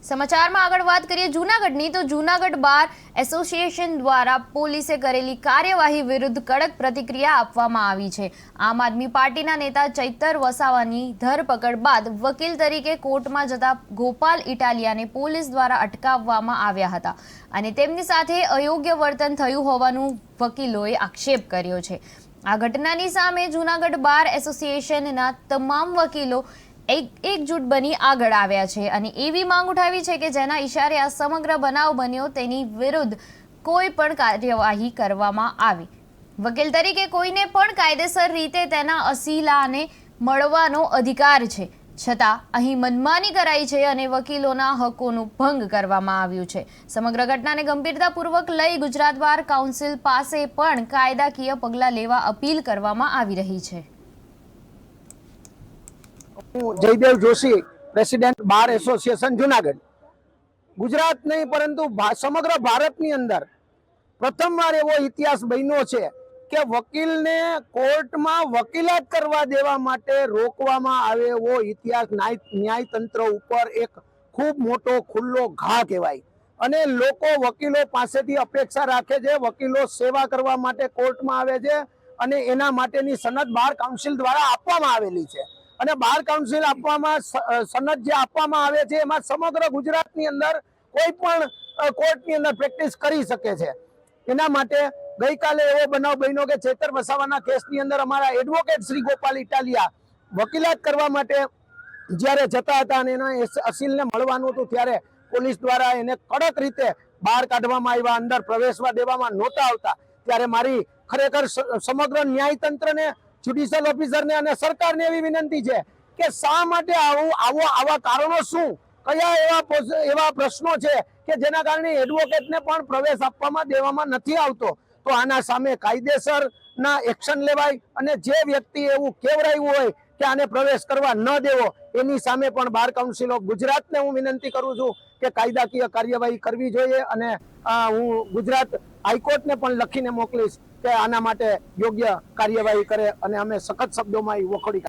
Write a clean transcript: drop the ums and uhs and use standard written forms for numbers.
સમાચારમાં આગળ વાત કરીએ જૂનાગઢની તો જૂનાગઢ બાર એસોસિએશન દ્વારા પોલીસે કરેલી કાર્યવાહી વિરુદ્ધ કડક પ્રતિક્રિયા આપવામાં આવી છે। આમ આદમી પાર્ટીના નેતા ચૈતર વસાવાની ધરપકડ બાદ વકીલ તરીકે કોર્ટમાં જતા ગોપાલ ઇટાલિયાને પોલીસ દ્વારા અટકાવવામાં આવ્યા હતા અને તેમની સાથે અયોગ્ય વર્તન થયું હોવાનું વકીલોએ આક્ષેપ કર્યો છે। આ ઘટનાની સામે જૂનાગઢ બાર એસોસિએશનના તમામ વકીલો એકજૂટ બની આગળ આવ્યા છે અને એવી માંગ ઉઠાવી છે કે જેના ઇશારે આ સમગ્ર બનાવ બન્યો તેની વિરુદ્ધ કોઈ પણ કાર્યવાહી કરવામાં આવે। વકીલ તરીકે કોઈને પણ કાયદેસર રીતે તેના અસીલાને મળવાનો અધિકાર છે, છતાં અહીં મનમાની કરાઈ છે અને વકીલોના હકોનું ભંગ કરવામાં આવ્યું છે। સમગ્ર ઘટનાને ગંભીરતાપૂર્વક લઈ ગુજરાત બાર કાઉન્સિલ પાસે પણ કાયદાકીય પગલાં લેવા અપીલ કરવામાં આવી રહી છે। Jaydev Joshi, president bar association Junagadh. Gujarat नहीं परंतु समग्र भारत अंदर प्रथमवार एवो इतिहास बन्यो छे के वकील ने कोर्ट में वकीलात करवा देवा माटे रोकवामां आवे एवो इतिहास न्याय तंत्र उपर एक खूब मोटो खुल्लो घा कहेवाय अने लोको वकीलो पासेथी अपेक्षा राखे छे। वकीलो सेवा करवा माटे कोर्ट में आवे छे अने एना माटेनी सनद बार काउंसिल द्वारा आपवामां आवेली छे અને બાર કાઉન્સિલ આપવામાં સનદ જે આપવામાં આવે છે એમાં સમગ્ર ગુજરાતની અંદર કોઈ પણ કોર્ટની અંદર પ્રેક્ટિસ કરી શકે છે। એના માટે ગઈકાલે એવો બનાવ બન્યો કે ચેતર વસાવાના કેસની અંદર અમારા એડવોકેટ શ્રી ગોપાલ ઇટાલિયા વકીલાત કરવા માટે જ્યારે જતા હતા અને એના અસીલને મળવાનું હતું ત્યારે પોલીસ દ્વારા એને કડક રીતે બહાર કાઢવામાં આવ્યા, અંદર પ્રવેશવા દેવામાં નહોતા આવતા। ત્યારે મારી ખરેખર સમગ્ર ન્યાયતંત્રને, જ્યુડિશિયલ ઓફિસરને અને સરકારને એવી વિનંતી છે કે શા માટે આવા કારણો શું, કયા એવા પ્રશ્નો છે કે જેના કારણે એડવોકેટને પણ પ્રવેશ આપવામાં દેવામાં નથી આવતો। તો આના સામે કાયદેસરના એક્શન લેવાય અને જે વ્યક્તિ એવું કેવરાયું હોય કે આને પ્રવેશ કરવા ન દેવો એની સામે પણ બાર કાઉન્સિલ ઓફ ગુજરાતને હું વિનંતી કરું છું કે કાયદાકીય કાર્યવાહી કરવી જોઈએ અને હું ગુજરાત હાઈકોર્ટને પણ લખીને મોકલીશ કે આના માટે યોગ્ય કાર્યવાહી કરે અને અમે સખત શબ્દોમાં વખોડી